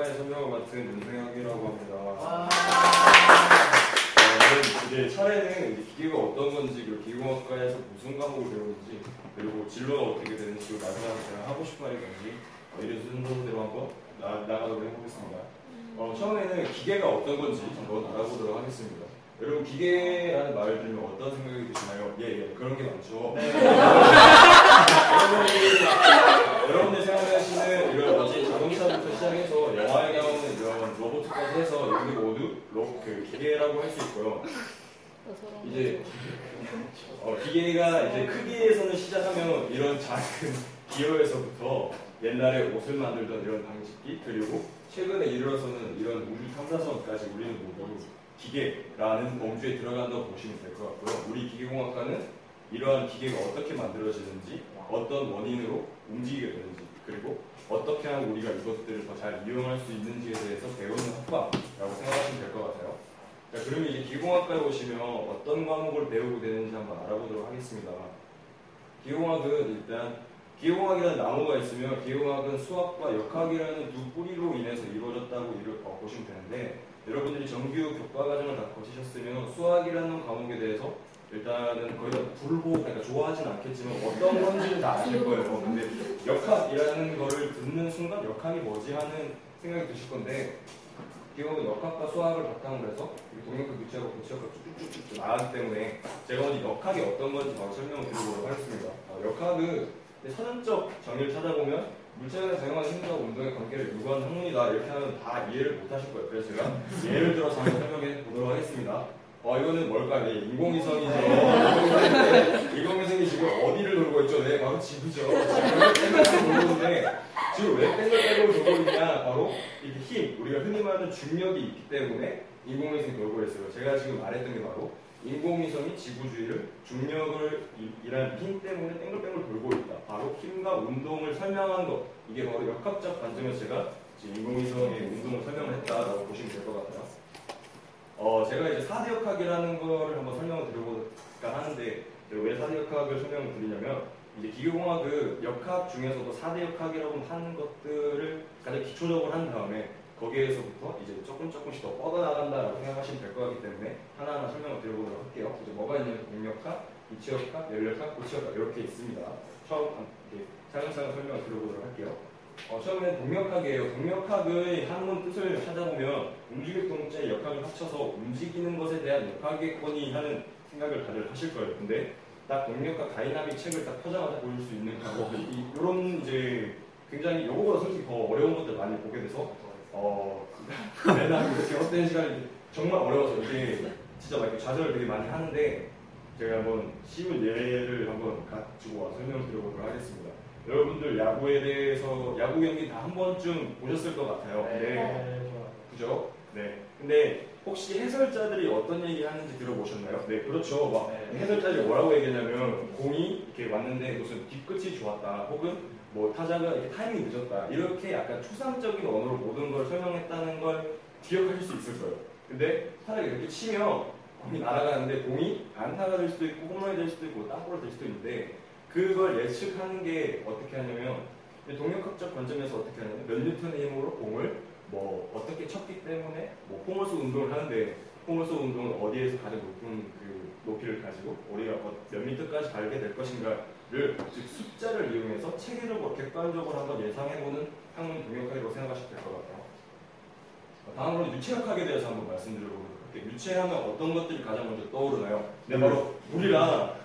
기계공학과의 설명을 맡은 윤승혁이라고 합니다. 이제 차례는 이제 기계가 어떤 건지, 그리고 기계공학과에서 무슨 과목을 배우는지, 그리고 진로가 어떻게 되는지, 마지막으로 제가 하고 싶은 말이 뭔지 이런 순서대로 한번 나가도록 해보겠습니다. 처음에는 기계가 어떤 건지 한번 알아보도록 하겠습니다. 여러분, 기계라는 말을 들으면 어떤 생각이 드시나요? 예, 그런 게 많죠. 네. 여러분들이 생각하시는 이런 멋진 자동차부터 시작해서 영화에 나오는 이런 로봇까지 해서 여기 모두 기계라고 할 수 있고요. 이제 기계가 이제 크기에서는 시작하면 이런 작은 기어에서부터 옛날에 옷을 만들던 이런 방식기, 그리고 최근에 이르러서는 이런 우주 탐사선까지 우리는 모두 기계라는 범주에 들어간다고 보시면 될 것 같고요. 우리 기계공학과는 이러한 기계가 어떻게 만들어지는지, 어떤 원인으로 움직이게 되는지, 그리고 어떻게 하면 우리가 이것들을 더 잘 이용할 수 있는지에 대해서 배우는 학과라고 생각하시면 될 것 같아요. 자, 그러면 이제 기계공학과에 오시면 어떤 과목을 배우게 되는지 한번 알아보도록 하겠습니다. 기계공학은 일단 기계공학이라는 나무가 있으면 기계공학은 수학과 역학이라는 두 뿌리로 인해서 이루어졌다고 보시면 되는데, 여러분들이 정규 교과과정을 다 거치셨으면 수학이라는 과목에 대해서 일단은 거의 다 그러니까 좋아하진 않겠지만 어떤 건지는 다 아실 거예요. 근데 역학이라는 거를 듣는 순간 역학이 뭐지 하는 생각이 드실 건데, 기계공학은 역학과 수학을 바탕으로 해서 동역학, 유체학, 고체학과 쭉쭉쭉 나가기 때문에 제가 먼저 역학이 어떤 건지 바로 설명을 드리도록 하겠습니다. 역학은 사전적 정의를 찾아보면 물체가 사용하는 힘과 운동의 관계를 요구하는 학문이다, 이렇게 하면 다 이해를 못 하실 거예요. 그래서 제가 예를 들어서 한번 설명해 보도록 하겠습니다. 이거는 뭘까요? 네, 인공위성이죠. 인공위성이 지금 어디를 돌고 있죠? 네, 바로 지구죠. 지구를 뺑글뺑글 돌고 있는데, 지금 왜 뺑글뺑글 돌고 있냐? 바로 이렇게 힘, 우리가 흔히 말하는 중력이 있기 때문에 인공위성이 돌고 있어요. 제가 지금 말했던 게 바로 인공위성이 지구 주위를 중력을 이란 힘 때문에 뺑글뺑글 돌고 있다. 바로 힘과 운동을 설명한 것. 이게 바로 역학적 관점에서 제가 지금 인공위성의 운동을 설명을 했다라고 보시면 될 것 같아요. 제가 이제 4대 역학이라는 거를 한번 설명을 드려볼까 하는데, 왜 4대 역학을 설명을 드리냐면, 이제 기계공학은 역학 중에서도 4대 역학이라고 하는 것들을 가장 기초적으로 한 다음에 거기에서부터 이제 조금씩 더 뻗어나간다라고 생각하시면 될 것 같기 때문에 하나하나 설명을 드려보도록 할게요. 이제 뭐가 있냐면 동력학, 이체역학, 연력학, 고체역학 이렇게 있습니다. 처음 이렇게 차근차근 설명을 드려보도록 할게요. 처음에는 동력학이에요. 동력학의 한문 뜻을 찾아보면 움직일 동자의 역학을 합쳐서 움직이는 것에 대한 역학의권이 하는 생각을 다들 하실 거예요. 근데 딱 동력학 다이나믹 책을 딱 펴자마자 보일 수 있는 이런 이제 굉장히 요거보다 솔직히 더 어려운 것들 많이 보게 돼서 매달 이렇게 헛된 시간이 정말 어려워서 이게 진짜 막 이렇게 좌절을 되게 많이 하는데, 제가 한번 쉬운 예를 한번 가지고 와 설명을 드려보도록 하겠습니다. 여러분들 야구에 대해서 야구 경기 다 한 번쯤 보셨을 것 같아요. 네. 그죠? 네. 근데 혹시 해설자들이 어떤 얘기 하는지 들어보셨나요? 네, 그렇죠. 막 해설자들이 뭐라고 얘기하냐면 공이 이렇게 왔는데 무슨 뒤끝이 좋았다, 혹은 뭐 타자가 이렇게 타이밍이 늦었다, 이렇게 약간 추상적인 언어로 모든 걸 설명했다는 걸 기억하실 수 있을 거예요. 근데 타자가 이렇게 치면 공이 날아가는데 공이 안타가 될 수도 있고 홈런이 될 수도 있고 땅볼이 될 수도 있는데, 그걸 예측하는 게 어떻게 하냐면 동력학적 관점에서 어떻게 하냐면 몇 뉴턴의 힘으로 공을 뭐 어떻게 쳤기 때문에 뭐 포물선 운동을 하는데 포물선 운동은 어디에서 가장 높은 그 높이를 가지고 우리가 몇 미터까지 갈게 될 것인가를 즉 숫자를 이용해서 체계적으로 객관적으로 한번 예상해보는 학문 동력학이라고 생각하시면 될 것 같아요. 다음으로 유체역학에 대해서 한번 말씀드려보도록 할게요. 유체하면 어떤 것들이 가장 먼저 떠오르나요? 네, 바로 물이랑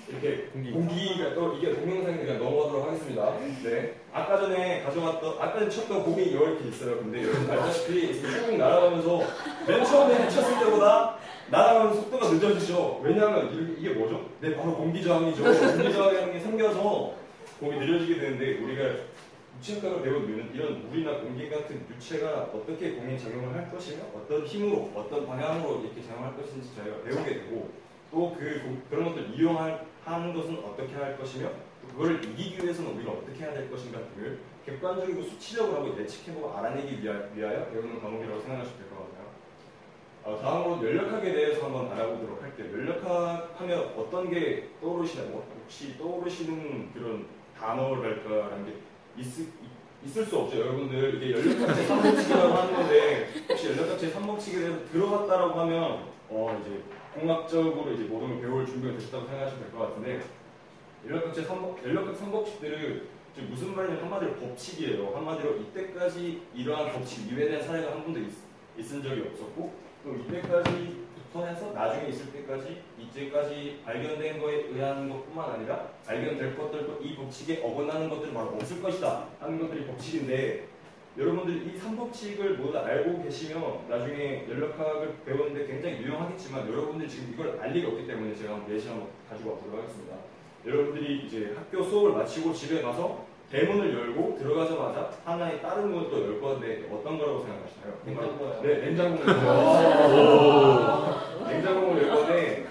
이렇게 공기가 또 이게 동영상에 그냥 넘어가도록 하겠습니다. 네. 아까 전에 쳤던 공이 이렇게 있어요. 근데 여러분 알다시피 쭉 날아가면서 맨 처음에 쳤을 때보다 날아가는 속도가 늦어지죠. 왜냐하면 이게 뭐죠? 네, 바로 공기저항이죠. 공기저항이 생겨서 공이 느려지게 되는데, 우리가 유체학을 배우면 이런 물이나 공기 같은 유체가 어떻게 공에 작용을 할 것이며 어떤 힘으로 어떤 방향으로 이렇게 작용할 것인지 저희가 배우게 되고, 또 그런 것들을 이용하는 것은 어떻게 할 것이며 그걸 이기기 위해서는 우리가 어떻게 해야 될 것인가 등을 객관적이고 수치적으로 하고 예측해보고 알아내기 위하여 배우는 과목이라고 생각하시면 될 것 같아요. 다음으로 연력학에 대해서 한번 알아보도록 할게요. 연력학 하면 어떤 게 떠오르시나요? 혹시 떠오르시는 그런 단어랄까라는 게 있을 수 없죠. 여러분들 이게 연력학 제3 3법칙이라고 하는 건데 혹시 연락학제 3법칙에 대해서 들어갔다라고 하면 이제 공학적으로 이제 모든 걸 배울 준비가 되셨다고 생각하시면 될 것 같은데 연락학제 3법칙들은 무슨 말이냐면 한마디로 법칙이에요. 한마디로 이때까지 이러한 법칙 이외에 사례가 한 번도 있은 적이 없었고 또 이때까지부터 해서 나중에 있을 때까지 이제까지 발견된 거에 의한 것뿐만 아니라 발견될 것들도 이 법칙에 어긋나는 것들은 바로 없을 것이다 하는 것들이 법칙인데 여러분들이 이 3법칙을 모두 알고 계시면 나중에 연락학을 배우는데 굉장히 유용하겠지만 여러분들이 지금 이걸 알 리가 없기 때문에 제가 한번 예시 한번 가지고 와보도록 하겠습니다. 여러분들이 이제 학교 수업을 마치고 집에 가서 대문을 열고 들어가자마자 하나의 다른 문을 또 열 건데 어떤 거라고 생각하시나요? 냉장고요. 네, 냉장고를 냉장고를 열 건데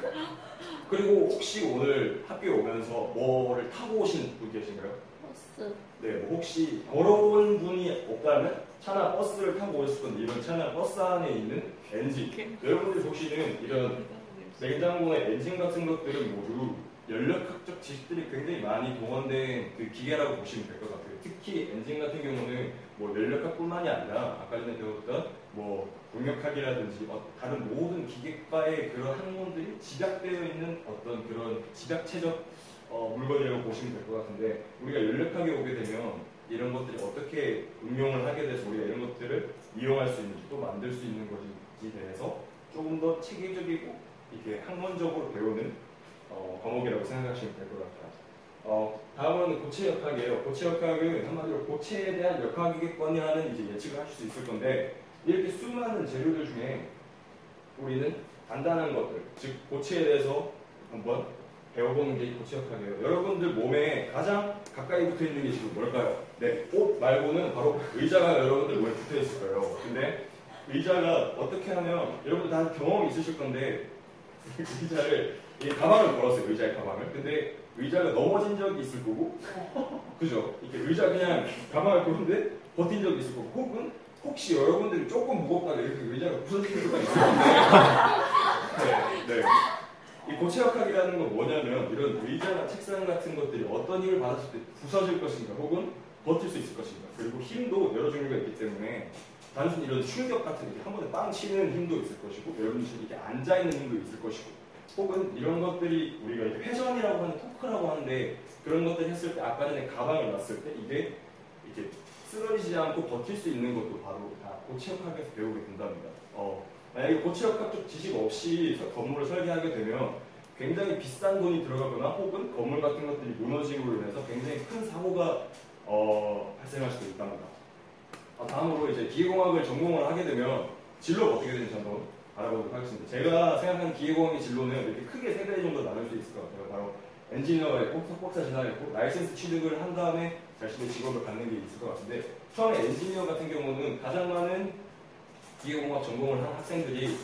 그리고 혹시 오늘 학교에 오면서 뭐를 타고 오신 분 계신가요? 버스. 네, 뭐 혹시 걸어온 분이 없다면 차나 버스를 타고 오셨을 건데 이런 차나 버스 안에 있는 엔진 여러분들이 보시는 이런 냉장고의 엔진 같은 것들은 모두 연력학적 지식들이 굉장히 많이 동원된 그 기계라고 보시면 될 것 같아요. 특히 엔진 같은 경우는 뭐 연력학뿐만이 아니라 아까 전에 배웠던 뭐 동력학이라든지 다른 모든 기계과의 그런 학문들이 집약되어 있는 어떤 그런 집약체적 물건이라고 보시면 될 것 같은데 우리가 연력학에 오게 되면 이런 것들이 어떻게 응용을 하게 돼서 우리가 이런 것들을 이용할 수 있는지 또 만들 수 있는 것인지에 대해서 조금 더 체계적이고 이렇게 학문적으로 배우는 과목이라고 생각하시면 될 것 같아요. 다음은 고체역학이에요. 고체역학은 한마디로 고체에 대한 역학이겠거니라는 이제 예측을 하실 수 있을 건데 이렇게 수많은 재료들 중에 우리는 간단한 것들, 즉 고체에 대해서 한번 배워보는 게 고체역학이에요. 여러분들 몸에 가장 가까이 붙어 있는 게 지금 뭘까요? 네, 옷 말고는 바로 의자가 여러분들 몸에 붙어 있을 거예요. 근데 의자가 어떻게 하면 여러분들 다 경험이 있으실 건데 의자를 가방을 걸었어요. 의자의 가방을. 근데 의자가 넘어진 적이 있을 거고, 그죠? 이렇게 의자 그냥 가방을 거는데 버틴 적이 있을 거고, 혹은 혹시 여러분들이 조금 무겁다가 이렇게 의자가 부서지는 수가 있을 건데, 네. 이 고체역학이라는 건 뭐냐면 이런 의자나 책상 같은 것들이 어떤 힘을 받았을 때 부서질 것인가, 혹은 버틸 수 있을 것인가. 그리고 힘도 여러 종류가 있기 때문에 단순히 이런 충격 같은 이렇게 한 번에 빵 치는 힘도 있을 것이고, 여러분들이 이렇게 앉아 있는 힘도 있을 것이고. 혹은 이런 것들이 우리가 이제 회전이라고 하는 토크라고 하는데 그런 것들 했을 때 아까 전에 가방을 놨을 때 이게 이렇게 쓰러지지 않고 버틸 수 있는 것도 바로 다 고체역학에서 배우게 된답니다. 만약에 고체역학적 지식 없이 건물을 설계하게 되면 굉장히 비싼 돈이 들어가거나 혹은 건물 같은 것들이 무너짐으로 인해서 굉장히 큰 사고가 발생할 수도 있답니다. 다음으로 이제 기계공학을 전공을 하게 되면 진로가 어떻게 되는지 한번 알아보도록 하겠습니다. 제가 생각하는 기계공학의 진로는 이렇게 크게 세 가지 정도 나눌 수 있을 것 같아요. 바로 엔지니어가 있고, 석박사 진학이 있고, 라이센스 취득을 한 다음에 자신의 직업을 갖는 게 있을 것 같은데 처음에 엔지니어 같은 경우는 가장 많은 기계공학 전공을 한 학생들이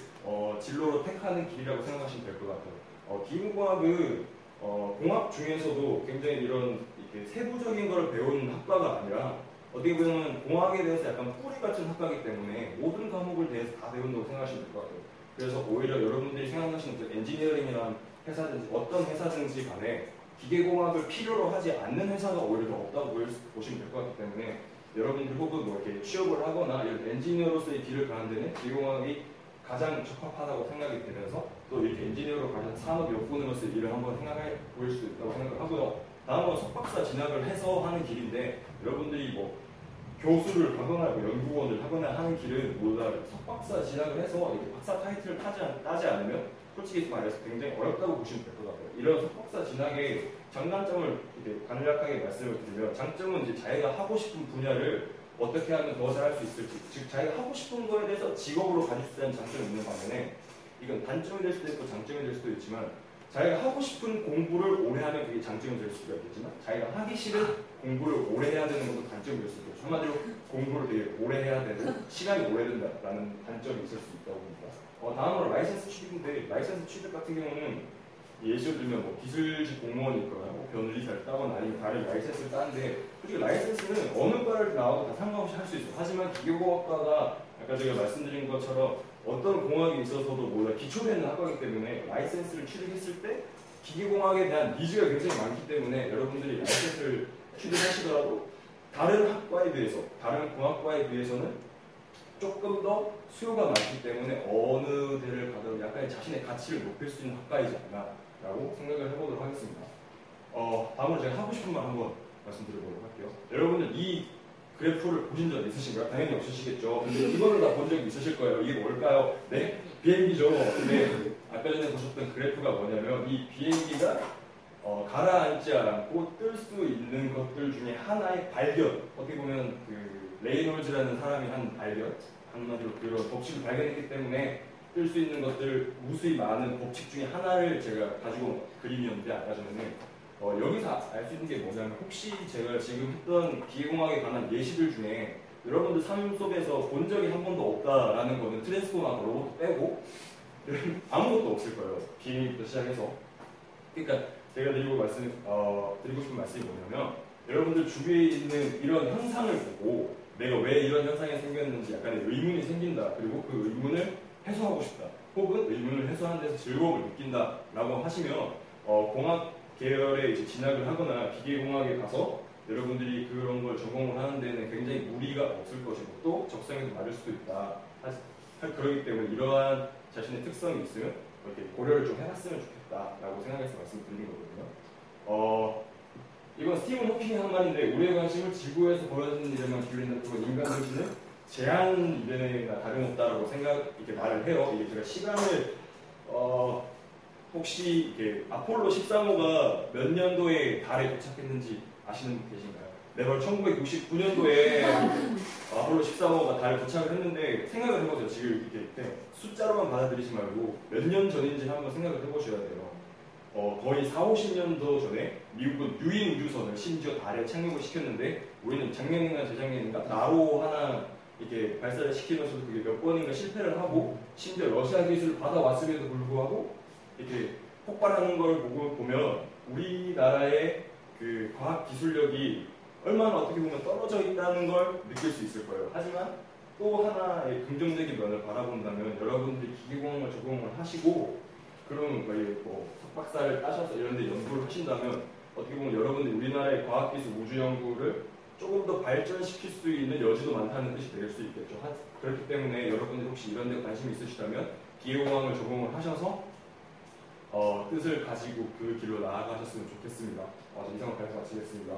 진로로 택하는 길이라고 생각하시면 될 것 같아요. 기계공학은 공학 중에서도 굉장히 이런 이렇게 세부적인 걸 배우는 학과가 아니라 어떻게 보면 공학에 대해서 약간 뿌리 같은 학과이기 때문에 모든 과목을 대해서 다 배운다고 생각하시면 될 것 같아요. 그래서 오히려 여러분들이 생각하시는 그 엔지니어링이라는 회사든지 어떤 회사든지 간에 기계공학을 필요로 하지 않는 회사가 오히려 더 없다고 보시면 될 것 같기 때문에 여러분들 혹은 뭐 이렇게 취업을 하거나 이런 엔지니어로서의 길을 가는 데는 기계공학이 가장 적합하다고 생각이 되면서 또 이렇게 엔지니어로 가는 산업 역군으로서의 일을 한번 생각해 보일 수도 있다고 생각을 하고요. 다음은 석박사 진학을 해서 하는 길인데 여러분들이 뭐 교수를 하거나 뭐 연구원을 하거나 하는 길은 모두 다 석박사 진학을 해서 이렇게 박사 타이틀을 따지 않으면 솔직히 말해서 굉장히 어렵다고 보시면 될 것 같아요. 이런 석박사 진학의 장단점을 이렇게 간략하게 말씀을 드리면 장점은 이제 자기가 하고 싶은 분야를 어떻게 하면 더 잘할 수 있을지, 즉 자기가 하고 싶은 거에 대해서 직업으로 가질 수 있는 장점이 있는 반면에 이건 단점이 될 수도 있고 장점이 될 수도 있지만 자기가 하고 싶은 공부를 오래 하면 그게 장점이 될 수가 있겠지만 자기가 하기 싫은 공부를 오래 해야 되는 것도 단점이 될 수도 있고 한마디로 공부를 되게 오래 해야 되고 시간이 오래된다라는 단점이 있을 수 있다고 봅니다. 다음으로 라이센스 취득인데 라이센스 취득 같은 경우는 예시를 들면 뭐 기술직 공무원이 있거나 뭐 변리사를 따거나 아니면 다른 라이센스를 따는데 솔직히 라이센스는 어느 과를 나와도 다 상관없이 할 수 있어요. 하지만 기계공학과가 아까 제가 말씀드린 것처럼 어떤 공학에 있어서도 모두 기초되는 학과이기 때문에 라이센스를 취득했을 때 기계공학에 대한 니즈가 굉장히 많기 때문에 여러분들이 라이센스를 취득하시더라도 다른 학과에 비해서, 다른 공학과에 비해서는 조금 더 수요가 많기 때문에 어느 대를 가더라도 약간의 자신의 가치를 높일 수 있는 학과이지 않나라고 생각을 해보도록 하겠습니다. 다음으로 제가 하고 싶은 말 한번 말씀드려보도록 할게요. 여러분들 이 그래프를 보신 적 있으신가요? 당연히 없으시겠죠. 근데 이거를 다 본 적이 있으실 거예요. 이게 뭘까요? 네? 비행기죠. 근데 아까 전에 보셨던 그래프가 뭐냐면 이 비행기가 가라앉지 않고 뜰 수 있는 것들 중에 하나의 발견. 어떻게 보면 그 레이놀즈라는 사람이 한 발견, 한마디로 그런 법칙을 발견했기 때문에 뜰 수 있는 것들 무수히 많은 법칙 중에 하나를 제가 가지고 온 그림이었는데 아까 전에는 여기서 알 수 있는 게 뭐냐면 혹시 제가 지금 했던 기계공학에 관한 예시들 중에 여러분들 삶 속에서 본 적이 한 번도 없다라는 거는 트랜스포머나 로봇 빼고 아무것도 없을 거예요. 비행기부터 시작해서. 그러니까 제가 드리고 싶은 말씀이 뭐냐면 여러분들 주위에 있는 이런 현상을 보고 내가 왜 이런 현상이 생겼는지 약간의 의문이 생긴다. 그리고 그 의문을 해소하고 싶다. 혹은 의문을 해소하는 데서 즐거움을 느낀다라고 하시면 공학 계열에 이제 진학을 하거나 기계공학에 가서 여러분들이 그런 걸 전공을 하는 데는 굉장히 무리가 없을 것이고 또 적성에도 맞을 수도 있다. 그렇기 때문에 이러한 자신의 특성이 있으면 이렇게 고려를 좀 해봤으면 좋겠다라고 생각해서 말씀드리는 거거든요. 이건 스티븐 호킹의 한 말인데 우리의 관심을 지구에서 벌어지는 일에만 기울인다. 그건 인간 정신은 제한 이변이나 다름없다라고 이렇게 말을 해요. 이게 제가 시간을 혹시 이렇게 아폴로 13호가 몇 년도에 달에 도착했는지 아시는 분 계신가요? 네, 바로 1969년도에 아폴로 13호가 달에 도착을 했는데 생각을 해보세요. 지금 이렇게 숫자로만 받아들이지 말고 몇 년 전인지 한번 생각을 해보셔야 돼요. 거의 40~50년도 전에 미국은 유인 우주선을 심지어 달에 착륙을 시켰는데 우리는 작년인가 재작년인가 나로 하나 이렇게 발사를 시키면서도 그게 몇 번인가 실패를 하고 심지어 러시아 기술을 받아왔음에도 불구하고 이렇게 폭발하는 걸 보면 우리나라의 그 과학 기술력이 얼마나 어떻게 보면 떨어져 있다는 걸 느낄 수 있을 거예요. 하지만 또 하나의 긍정적인 면을 바라본다면 여러분들이 기계공학을 전공을 하시고 그런 뭐 석박사를 따셔서 이런 데 연구를 하신다면 어떻게 보면 여러분들이 우리나라의 과학기술 우주 연구를 조금 더 발전시킬 수 있는 여지도 많다는 뜻이 될 수 있겠죠. 그렇기 때문에 여러분들이 혹시 이런 데 관심이 있으시다면 기계공학을 전공을 하셔서 뜻을 가지고 그 길로 나아가셨으면 좋겠습니다. 이상으로 발표 마치겠습니다.